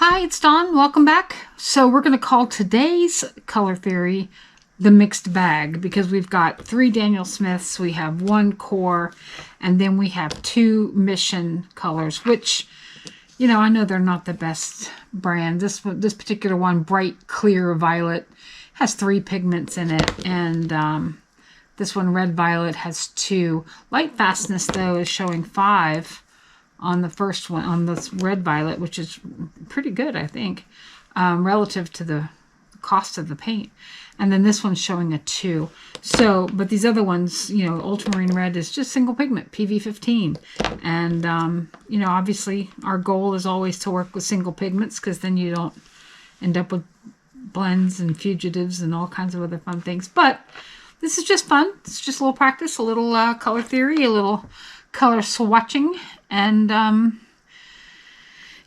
Hi, it's Dawn. Welcome back. So we're going to call today's color theory the mixed bag because we've got 3 Daniel Smiths, we have 1 core, and then we have 2 mission colors, which, you know, I know they're not the best brand. This particular one, Bright Clear Violet, has 3 pigments in it, and this one, Red Violet, has 2. Light fastness, though, is showing 5 on the first one, on this Red Violet, which is pretty good, I think, relative to the cost of the paint. And then this one's showing a 2. So, but these other ones, you know, Ultramarine Red is just single pigment, PV15. And, you know, obviously our goal is always to work with single pigments because then you don't end up with blends and fugitives and all kinds of other fun things. But this is just fun. It's just a little practice, a little color theory, a little color swatching. And,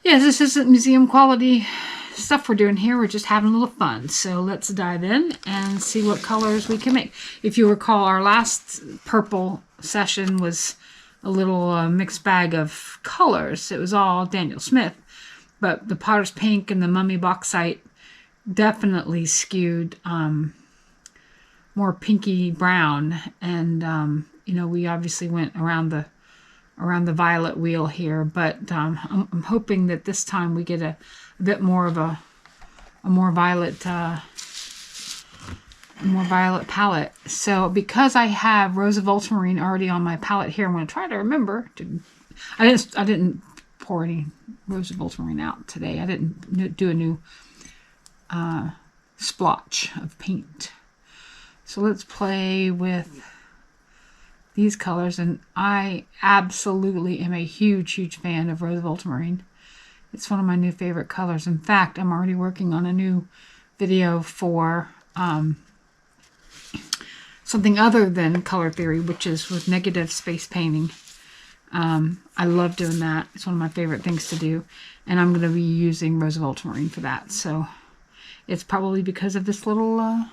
yeah, this isn't museum quality stuff we're doing here. We're just having a little fun. So let's dive in and see what colors we can make. If you recall, our last purple session was a little mixed bag of colors. It was all Daniel Smith, but the Potter's Pink and the Mummy Bauxite definitely skewed more pinky brown. And, you know, we obviously went around the violet wheel here, but I'm hoping that this time we get a bit more of a more violet palette. So because I have Rose of Ultramarine already on my palette here, I'm going to try to remember to. I didn't pour any Rose of Ultramarine out today. I didn't do a new splotch of paint. So let's play with these colors, and I absolutely am a huge fan of Rose of Ultramarine. It's one of my new favorite colors. In fact, I'm already working on a new video for something other than color theory, which is with negative space painting. I love doing that. It's one of my favorite things to do, and I'm going to be using Rose of Ultramarine for that. So it's probably because of this little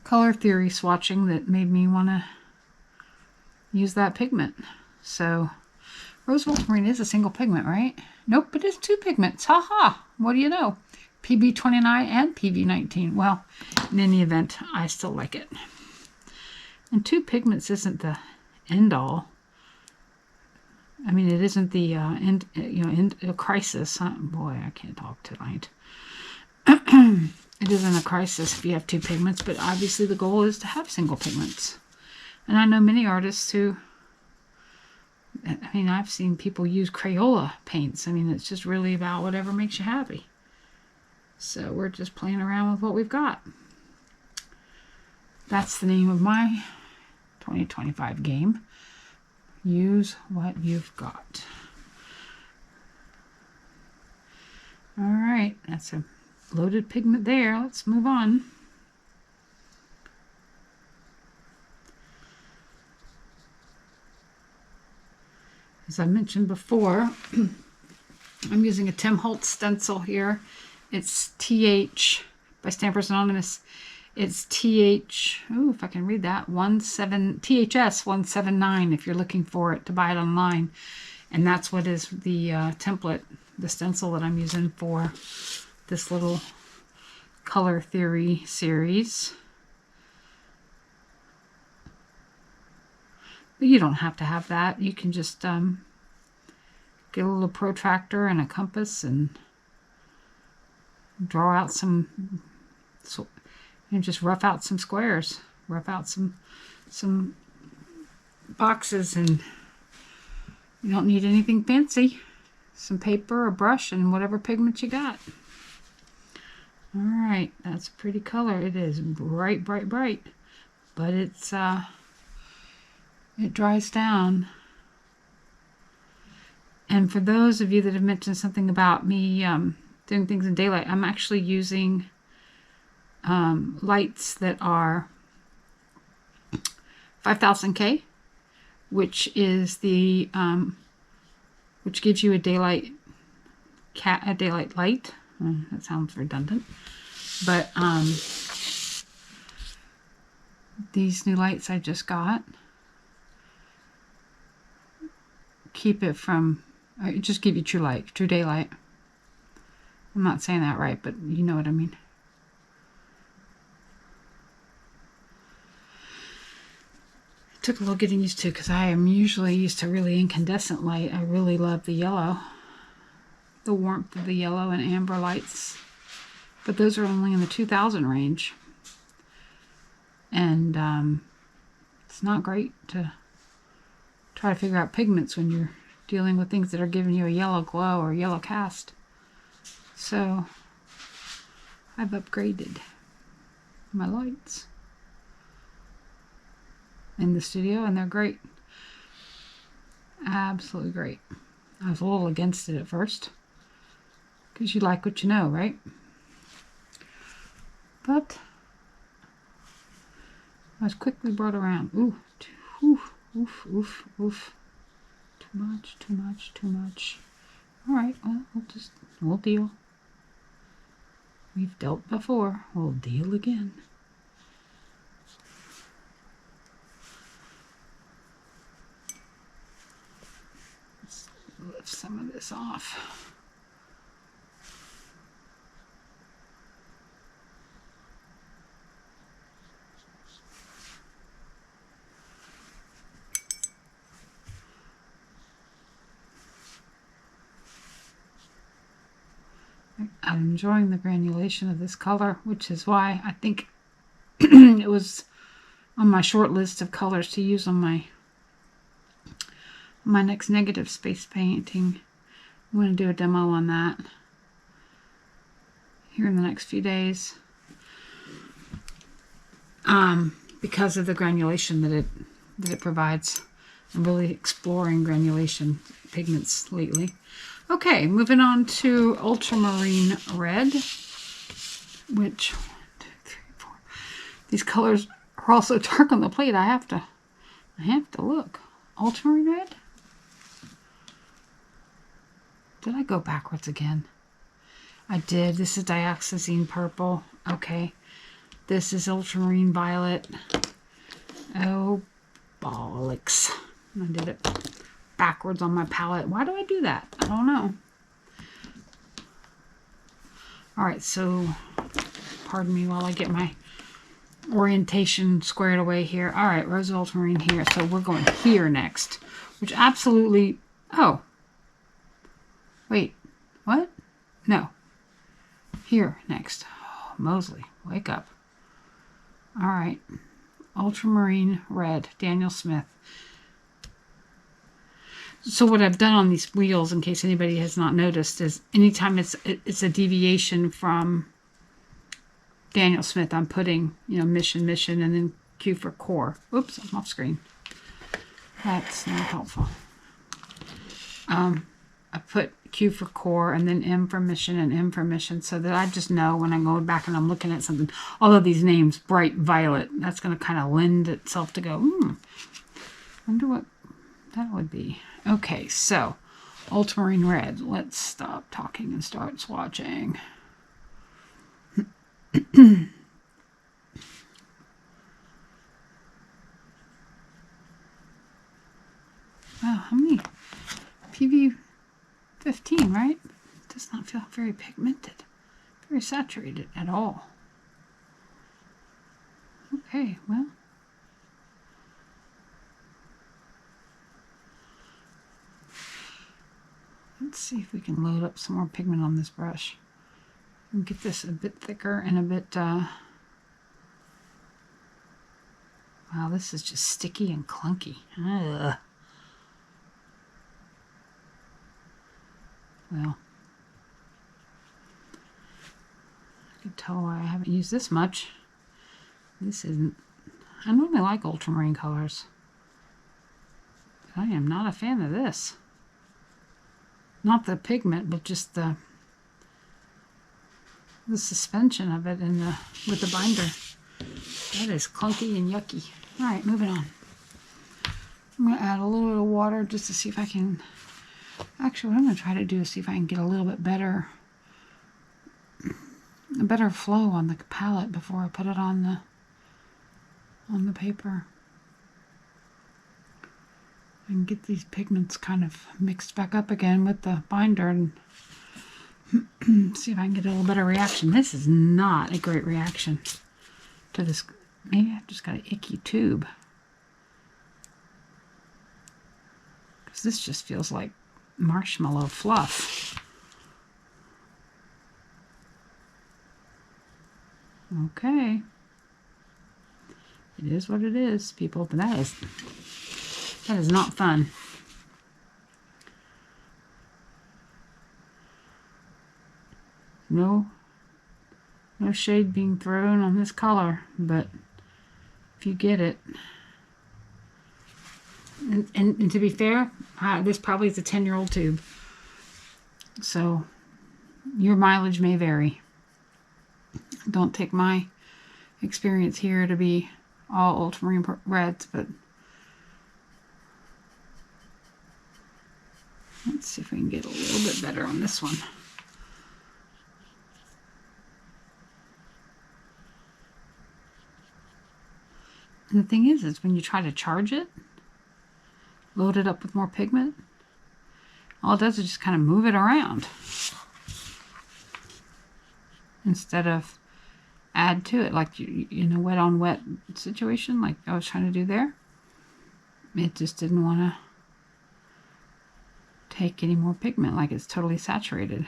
color theory swatching that made me want to use that pigment. So Rose of Ultramarine is a single pigment, right? Nope, it is 2 pigments. Haha, what do you know? PB29 and PV19. Well, in any event, I still like it. And 2 pigments isn't the end all. I mean, it isn't the end, you know, a crisis. Boy, I can't talk tonight. It isn't a crisis if you have 2 pigments, but obviously the goal is to have single pigments. And I know many artists who, I mean, I've seen people use Crayola paints. I mean, it's just really about whatever makes you happy. So we're just playing around with what we've got. That's the name of my 2025 game. Use what you've got. All right, that's a loaded pigment there. Let's move on. As I mentioned before, I'm using a Tim Holtz stencil here. It's TH by Stampers Anonymous. It's TH, oh, if I can read that, THS 179 if you're looking for it to buy it online. And that's what is the template, the stencil that I'm using for this little color theory series. But you don't have to have that. You can just get a little protractor and a compass and draw out some, and just rough out some squares, rough out some boxes, and you don't need anything fancy. Some paper, a brush, and whatever pigment you got. All right, that's a pretty color. It is bright, but it's it dries down. And for those of you that have mentioned something about me doing things in daylight, I'm actually using lights that are 5000K, which is the which gives you a daylight light. That sounds redundant, but these new lights I just got keep it from, just give you true light, true daylight. I'm not saying that right, but you know what I mean. It took a little getting used to because I am usually used to really incandescent light. I really love the yellow, the warmth of the yellow and amber lights. But those are only in the 2000 range. And it's not great to try to figure out pigments when you're dealing with things that are giving you a yellow glow or yellow cast. So I've upgraded my lights in the studio, and they're great. Absolutely great. I was a little against it at first because you like what you know, right? But I was quickly brought around. Ooh, oof, oof, oof, oof. Too much, too much, too much. All right, well, we'll deal. We've dealt before. We'll deal again. Let's lift some of this off. I'm enjoying the granulation of this color, which is why I think it was on my short list of colors to use on my next negative space painting. I'm going to do a demo on that here in the next few days, because of the granulation that it provides. I'm really exploring granulation pigments lately. Okay, moving on to Ultramarine Red, which 1, 2, 3, 4. These colors are also dark on the plate. I have to look. Ultramarine Red? Did I go backwards again? I did. This is Dioxazine Purple. Okay. This is Ultramarine Violet. Oh, bollocks. I did it backwards on my palette. Why do I do that? I don't know. Alright, so pardon me while I get my orientation squared away here. Alright, Rose Ultramarine here. So we're going here next, which absolutely... Oh. Wait. What? No. Here next. Oh, Mosley, wake up. Alright. Ultramarine Red, Daniel Smith. So what I've done on these wheels, in case anybody has not noticed, is anytime it's a deviation from Daniel Smith, I'm putting, mission, and then Q for core. Oops, I'm off screen. That's not helpful. I put Q for core and then M for mission and M for mission, so that I just know when I'm going back and I'm looking at something. All of these names, bright violet, that's going to kind of lend itself to go, wonder what that would be. Okay, so Ultramarine Red. Let's stop talking and start swatching. Wow, how many? PV 15, right? It does not feel very pigmented, very saturated at all. Okay, well. Let's see if we can load up some more pigment on this brush and get this a bit thicker and a bit, wow, this is just sticky and clunky. Ugh. Well, I can tell why I haven't used this much. This isn't, I normally like ultramarine colors, but I am not a fan of this. Not the pigment, but just the suspension of it in with the binder. That is clunky and yucky. All right, moving on. I'm going to add a little bit of water just to see if I can... Actually, what I'm going to try to do is see if I can get a little bit better... a better flow on the palette before I put it on the paper. And get these pigments kind of mixed back up again with the binder. And See if I can get a little better reaction. This is not a great reaction to this. Maybe I've just got an icky tube. Because this just feels like marshmallow fluff. Okay. It is what it is, people, but that is not fun. No shade being thrown on this color, but if you get it, and to be fair, this probably is a 10-year-old tube, so your mileage may vary. Don't take my experience here to be all ultramarine reds, but let's see if we can get a little bit better on this one. And the thing is when you try to charge it, load it up with more pigment, all it does is just kind of move it around instead of add to it, like in a wet on wet situation like I was trying to do there. It just didn't want to take any more pigment, like it's totally saturated.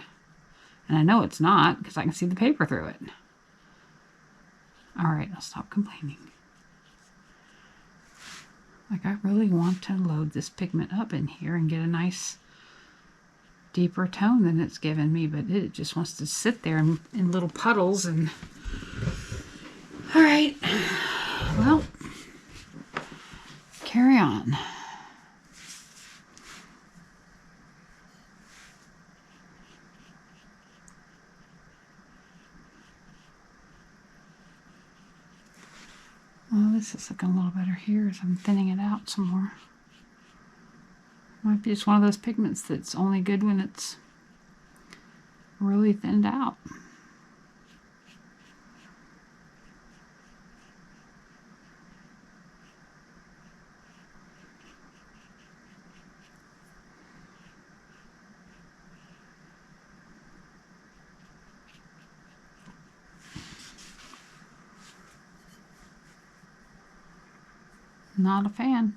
And I know it's not because I can see the paper through it. Alright, I'll stop complaining. Like, I really want to load this pigment up in here and get a nice deeper tone than it's given me, but it just wants to sit there in little puddles. And all right, well, carry on. Well, this is looking a little better here as I'm thinning it out some more. Might be just one of those pigments that's only good when it's really thinned out. Not a fan.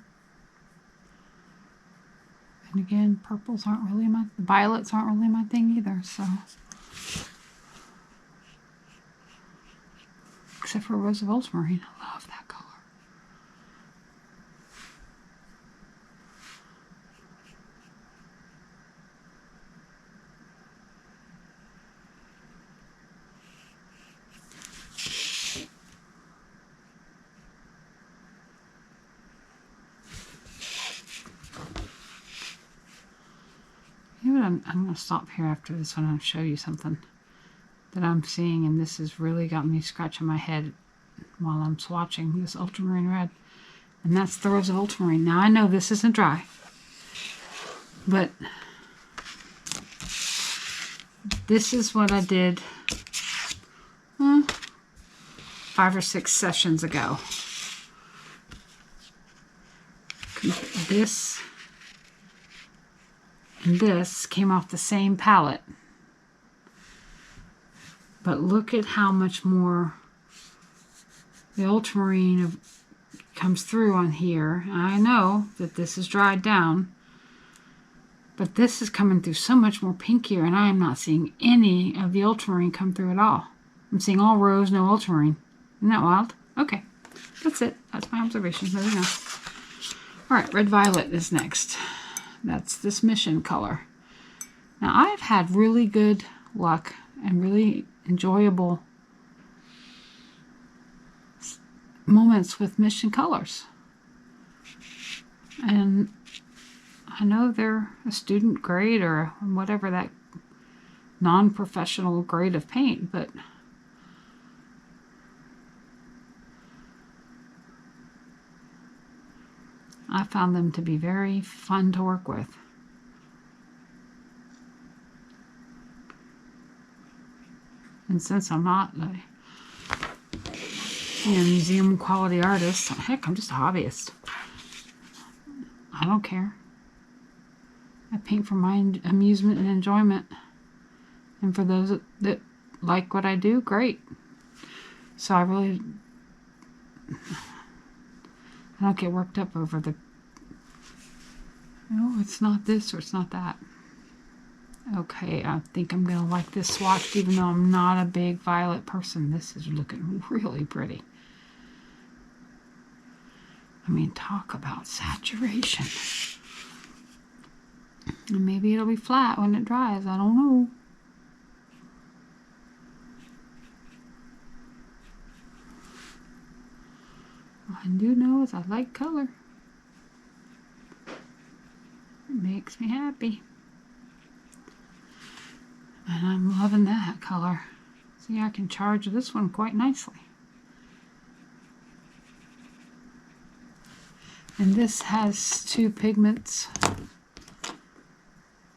And again, purples aren't really the violets aren't really my thing either, so. Except for Rose of Ultramarine. I love that color. I'm going to stop here after this one and show you something that I'm seeing, and this has really got me scratching my head while I'm swatching this ultramarine red, and that's the Rose of Ultramarine. Now I know this isn't dry, but this is what I did 5 or 6 sessions ago. This and this came off the same palette, but look at how much more the ultramarine comes through on here. I know that this is dried down, but this is coming through so much more pinkier, and I am not seeing any of the ultramarine come through at all. I'm seeing all rose, no ultramarine. Isn't that wild? Okay, that's it. That's my observation. There we go. All right, red violet is next. That's this Mission color. Now, I've had really good luck and really enjoyable moments with Mission colors. And I know they're a student grade or whatever, that non-professional grade of paint, but I found them to be very fun to work with. And since I'm not a museum quality artist, heck, I'm just a hobbyist. I don't care. I paint for my amusement and enjoyment. And for those that like what I do, great. So I don't get worked up over the, oh, it's not this or it's not that. Okay, I think I'm going to like this swatch, even though I'm not a big violet person. This is looking really pretty. I mean, talk about saturation. And maybe it'll be flat when it dries. I don't know. All I do know is I like color. It makes me happy. And I'm loving that color. See, I can charge this one quite nicely. And this has two pigments,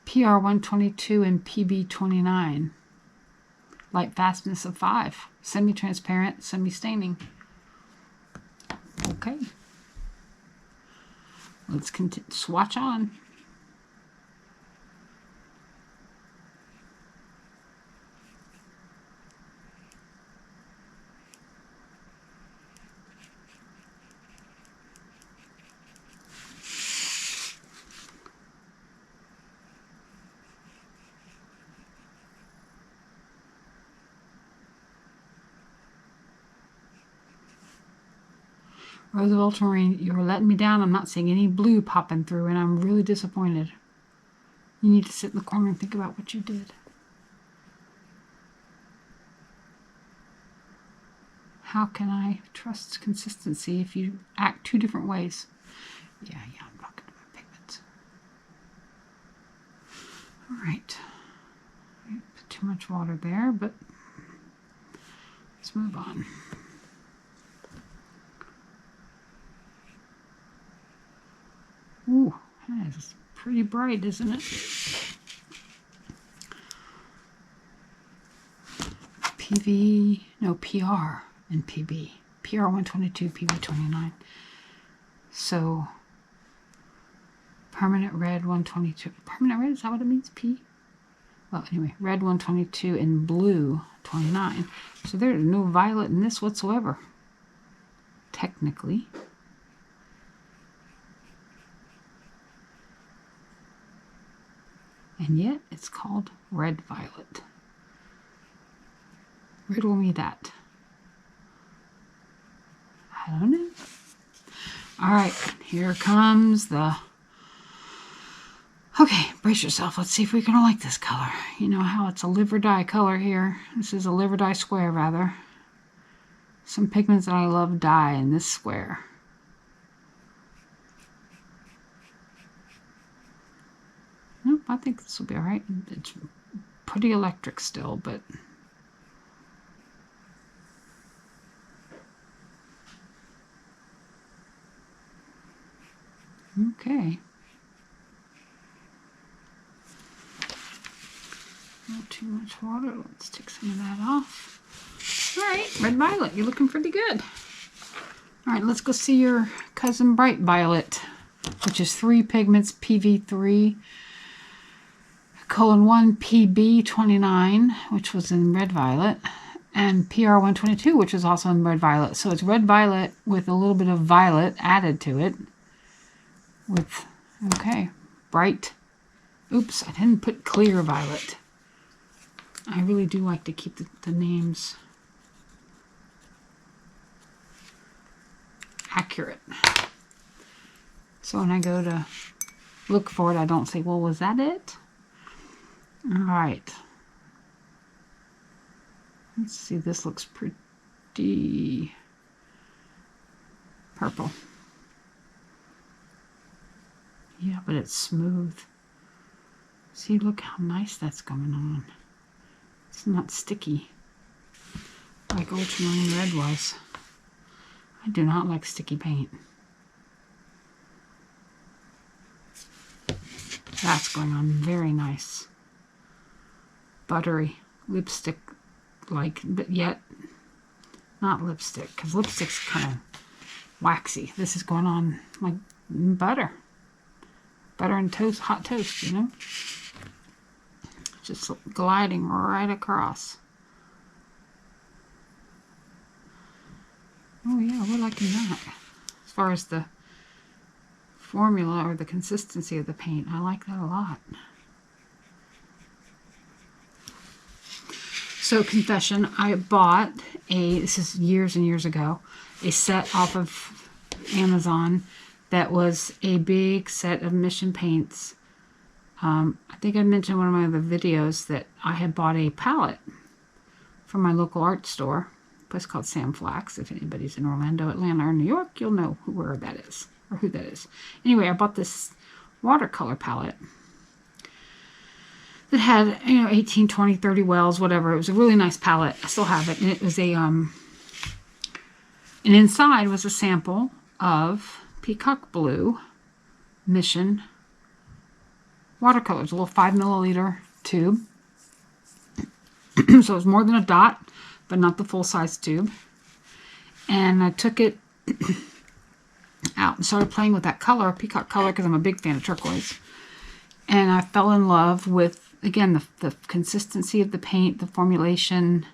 PR122 and PB29. Light fastness of 5. Semi-transparent, semi-staining. Okay. Let's swatch on. Rose of Ultramarine, you were letting me down. I'm not seeing any blue popping through, and I'm really disappointed. You need to sit in the corner and think about what you did. How can I trust consistency if you act two different ways? Yeah, I'm talking about pigments. All right. I put too much water there, but let's move on. Ooh, that is pretty bright, isn't it? PR and PB. PR122, PB29. So, permanent red 122. Permanent red, is that what it means? P? Well, anyway, red 122 and blue 29. So there's no violet in this whatsoever. Technically. And yet, it's called red violet. Riddle me that. I don't know. All right, here comes the... Okay, brace yourself. Let's see if we can like this color. You know how it's a live or die color here. This is a live or die square, rather. Some pigments that I love die in this square. Nope, I think this will be all right. It's pretty electric still, but... Okay. Not too much water. Let's take some of that off. All right, red violet. You're looking pretty good. All right, let's go see your cousin bright violet, which is 3 pigments, PV3, :1 PB29, which was in red violet, and PR122, which is also in red violet. So it's red violet with a little bit of violet added to it. With, okay, bright. Oops, I didn't put clear violet. I really do like to keep the names accurate. So when I go to look for it, I don't say, well, was that it? All right. Let's see, this looks pretty purple. Yeah, but it's smooth. See, look how nice that's going on. It's not sticky like ultramarine red was. I do not like sticky paint. That's going on very nice. Buttery lipstick like, but yet not lipstick, because lipstick's kind of waxy. This is going on like butter. Butter and toast, hot toast, you know? just gliding right across. Oh yeah, we're liking that. As far as the formula or the consistency of the paint, I like that a lot. So confession, I bought this is years and years ago, a set off of Amazon that was a big set of Mission paints. I think I mentioned in one of my other videos that I had bought a palette from my local art store, a place called Sam Flax. If anybody's in Orlando, Atlanta, or New York, you'll know where that is, or who that is. Anyway, I bought this watercolor palette that had, 18, 20, 30 wells, whatever. It was a really nice palette. I still have it. And it was and inside was a sample of Peacock Blue Mission watercolors, a little 5 milliliter tube. So it was more than a dot, but not the full-size tube. And I took it out and started playing with that color, Peacock color, because I'm a big fan of turquoise. And I fell in love with, again, the consistency of the paint, the formulation,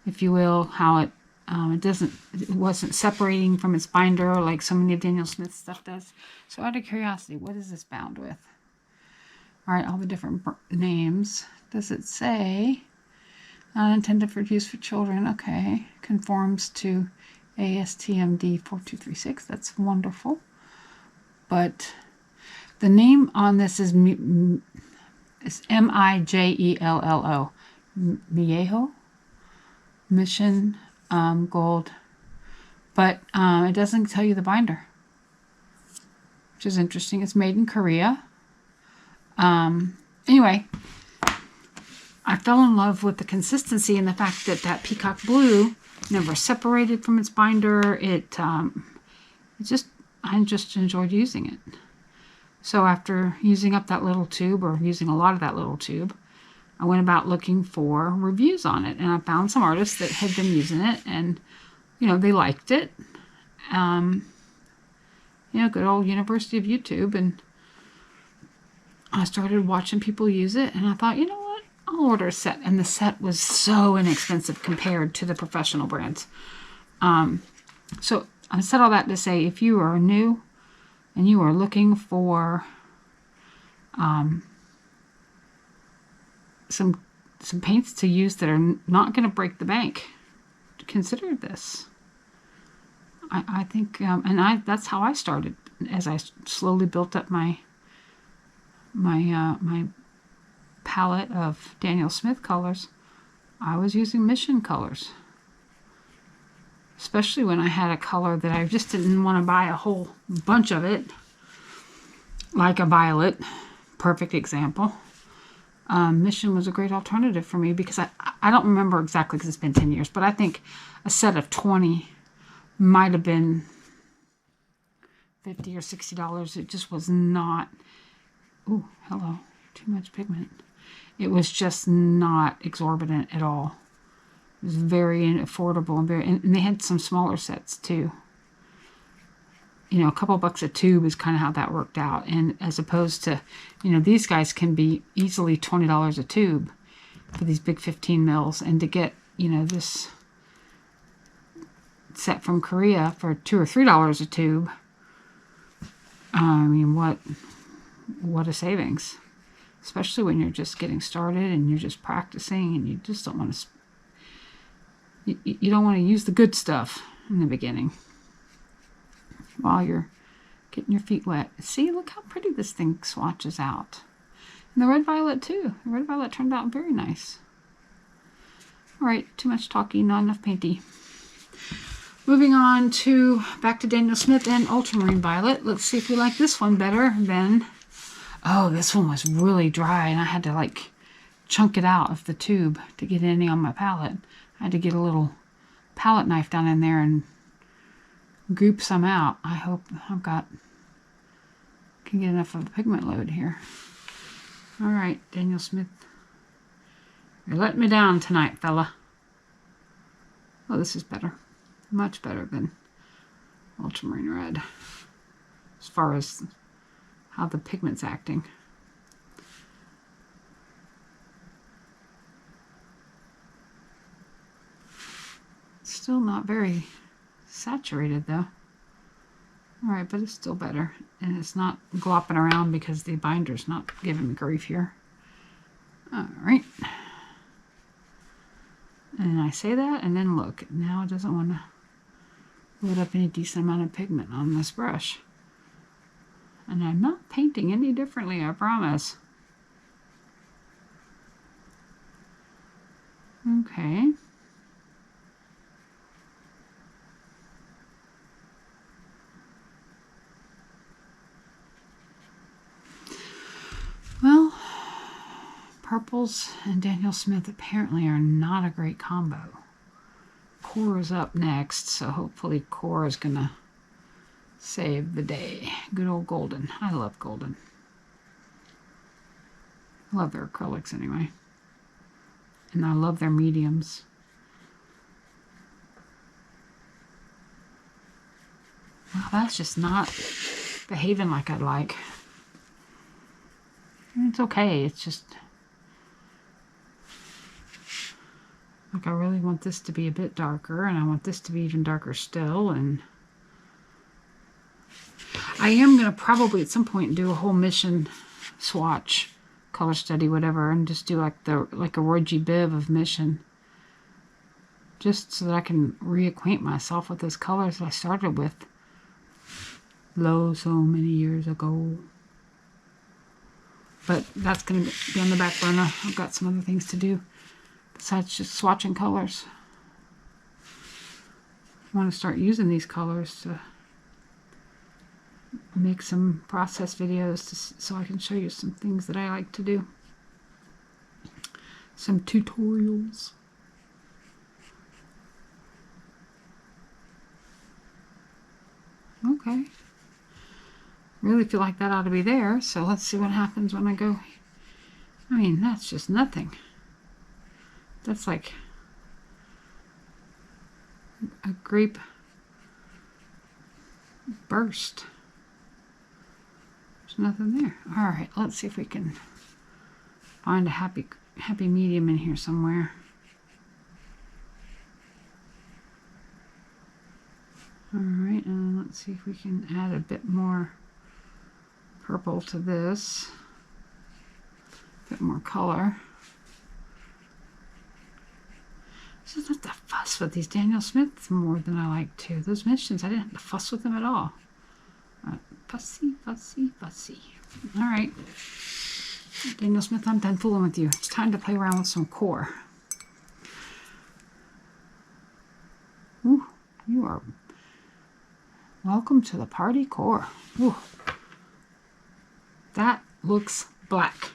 if you will, how it wasn't separating from its binder like so many of Daniel Smith's stuff does. So out of curiosity, what is this bound with? All right, all the different names. Does it say not intended for use for children? Okay, conforms to ASTM D4236. That's wonderful. But the name on this is Mijello. Mijello Mission Gold. But it doesn't tell you the binder, which is interesting. It's made in Korea. Anyway, I fell in love with the consistency and the fact that that Peacock Blue never separated from its binder. I just enjoyed using it. So after using up that little tube, or using a lot of that little tube, I went about looking for reviews on it, and I found some artists that had been using it, and they liked it. Good old University of YouTube, and I started watching people use it, and I thought, you know what, I'll order a set. And the set was so inexpensive compared to the professional brands. So I said all that to say, if you are new and you are looking for some paints to use that are not going to break the bank, consider this. I think, that's how I started. As I slowly built up my palette of Daniel Smith colors, I was using Mission colors. Especially when I had a color that I just didn't want to buy a whole bunch of it, like a violet, perfect example. Mission was a great alternative for me because I don't remember exactly because it's been 10 years, but I think a set of 20 might have been $50 or $60. It just was not, ooh, hello, too much pigment. It was just not exorbitant at all. It was very affordable, and they had some smaller sets too. A couple bucks a tube is kind of how that worked out. And as opposed to, these guys can be easily $20 a tube for these big 15 mils. And to get, this set from Korea for $2 or $3 a tube, I mean, what a savings. Especially when you're just getting started and you're just practicing and you just don't want to, you don't want to use the good stuff in the beginning while you're getting your feet wet. See, look how pretty this thing swatches out. And the red violet too. The red violet turned out very nice. All right, too much talking, not enough painty. Moving on back to Daniel Smith and Ultramarine Violet. Let's see if we like this one better than, oh, this one was really dry and I had to chunk it out of the tube to get any on my palette. I had to get a little palette knife down in there and goop some out. I hope can get enough of a pigment load here. All right, Daniel Smith, you're letting me down tonight, fella. Oh, this is better. Much better than Ultramarine Red as far as how the pigment's acting. not very saturated though. Alright, but it's still better. And it's not glopping around because the binder's not giving me grief here. Alright. And I say that, and then look. Now it doesn't want to load up any decent amount of pigment on this brush. And I'm not painting any differently, I promise. Okay. Well, purples and Daniel Smith apparently are not a great combo. Cora's up next, so hopefully Cora's gonna save the day. Good old Golden. I love Golden. I love their acrylics anyway. And I love their mediums. Well, that's just not behaving like I'd like. It's okay, it's just like I really want this to be a bit darker, and I want this to be even darker still, and I am going to probably at some point do a whole mission swatch, color study, whatever, and just do like a Roy G. Biv of mission, just so that I can reacquaint myself with those colors that I started with so many years ago. But that's going to be on the back burner. I've got some other things to do besides just swatching colors. I want to start using these colors to make some process videos so I can show you some things that I like to do. Some tutorials. Okay. Really feel like that ought to be there, so let's see what happens when I go. I mean, that's just nothing. That's like a grape burst. There's nothing there. Alright, let's see if we can find a happy medium in here somewhere. Alright, and let's see if we can add a bit more purple to this. A bit more color. So I don't have to fuss with these Daniel Smiths more than I like to. Those missions, I didn't have to fuss with them at all. Fussy, fussy, fussy. Alright. Daniel Smith, I'm done fooling with you. It's time to play around with some core. Ooh, you are welcome to the party, core. Ooh. That looks black.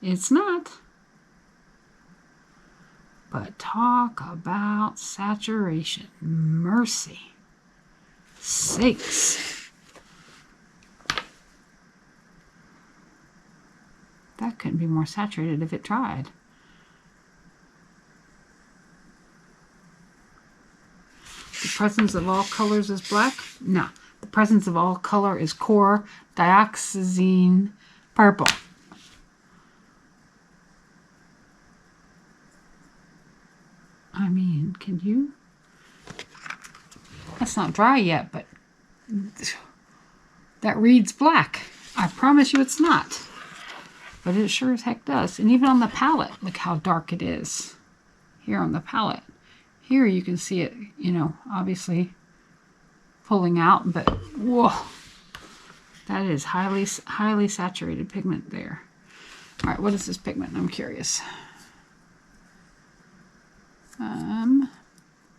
It's not. But talk about saturation. Mercy sakes. That couldn't be more saturated if it tried. The presence of all colors is black? No. The presence of all color is core dioxazine purple. I mean, can you? That's not dry yet, but that reads black. I promise you it's not. But it sure as heck does. And even on the palette, look how dark it is. Here on the palette. Here you can see it, you know, obviously pulling out, but whoa. That is highly saturated pigment there. All right, what is this pigment? I'm curious.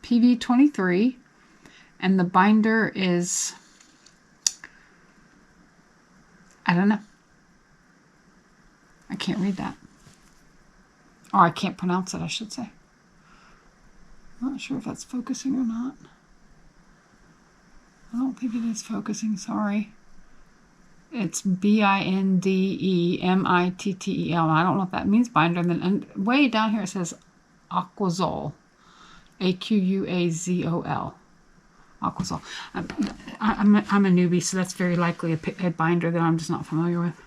PV23, and the binder is, I don't know. I can't read that. Or I can't pronounce it, I should say. Not sure if that's focusing or not. I don't think it is focusing, sorry. It's BINDEMITTEL. I don't know what that means, binder. And then way down here it says Aquazol. AQUAZOL. Aquazol. I'm a newbie, so that's very likely a binder that I'm just not familiar with.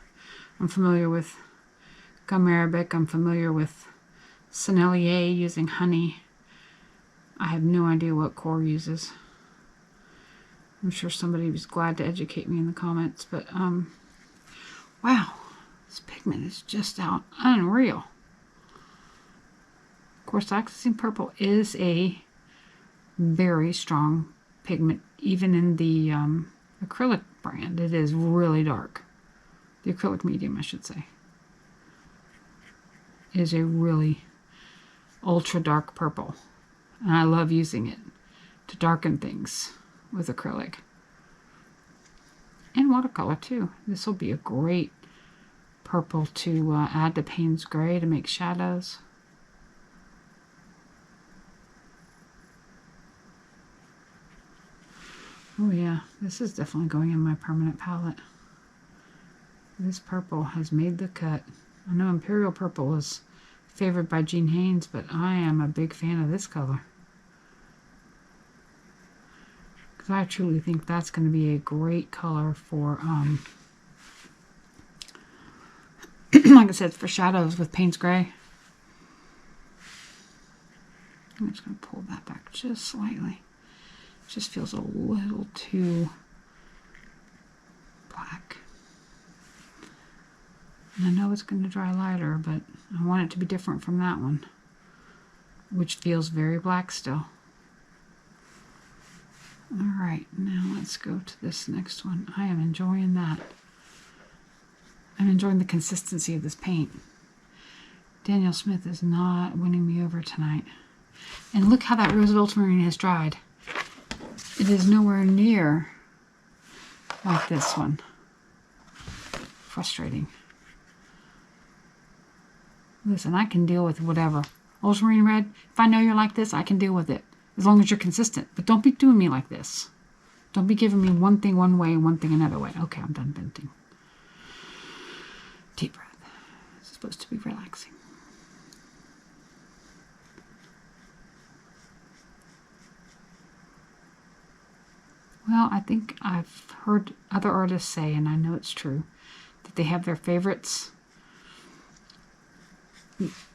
I'm familiar with gum arabic. I'm familiar with Sennelier using honey. I have no idea what Core uses. I'm sure somebody was glad to educate me in the comments, but wow, this pigment is just out unreal. Of course, Dioxazine Purple is a very strong pigment, even in the acrylic brand. It is really dark. The acrylic medium, I should say, is a really ultra dark purple. And I love using it to darken things with acrylic. And watercolor too. This will be a great purple to add to Payne's Gray to make shadows. Oh yeah, this is definitely going in my permanent palette. This purple has made the cut. I know Imperial Purple is favored by Jean Haynes, but I am a big fan of this color. Because I truly think that's going to be a great color for, like I said, for shadows with Payne's Gray. I'm just going to pull that back just slightly. It just feels a little too black. And I know it's going to dry lighter, but I want it to be different from that one, which feels very black still. Alright, now let's go to this next one. I am enjoying that. I'm enjoying the consistency of this paint. Daniel Smith is not winning me over tonight. And look how that Rose of Ultramarine has dried. It is nowhere near like this one. Frustrating. Listen, I can deal with whatever. Ultramarine red, if I know you're like this, I can deal with it. As long as you're consistent. But don't be doing me like this. Don't be giving me one thing one way and one thing another way. Okay, I'm done venting. Deep breath. It's supposed to be relaxing. Well, I think I've heard other artists say, and I know it's true, that they have their favorites.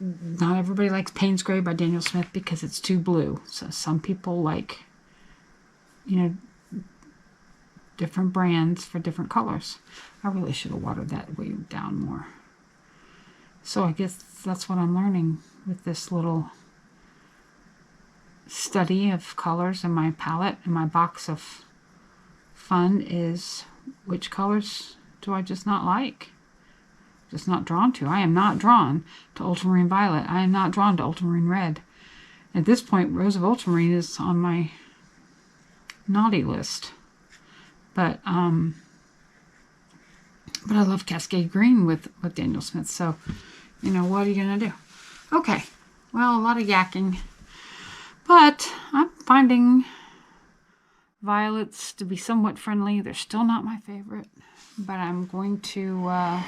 Not everybody likes Payne's Gray by Daniel Smith because it's too blue. So some people like, you know, different brands for different colors. I really should have watered that way down more. So I guess that's what I'm learning with this little study of colors in my palette, in my box of fun, is which colors do I just not like? Just not drawn to. I am not drawn to Ultramarine Violet. I am not drawn to Ultramarine Red. At this point, Rose of Ultramarine is on my naughty list. But I love Cascade Green with Daniel Smith. So, you know, what are you going to do? Okay. Well, a lot of yakking. But I'm finding violets to be somewhat friendly. They're still not my favorite. But I'm going to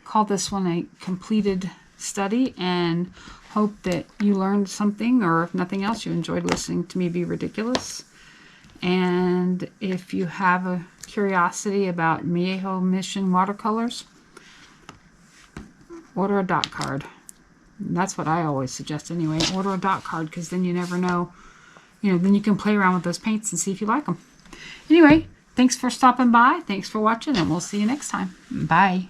call this one a completed study and hope that you learned something, or if nothing else, you enjoyed listening to me be ridiculous. And if you have a curiosity about Miejo Mission watercolors, order a dot card. That's what I always suggest anyway. Order a dot card, because then you never know, you know, then you can play around with those paints and see if you like them. Anyway, thanks for stopping by. Thanks for watching, and we'll see you next time. Bye.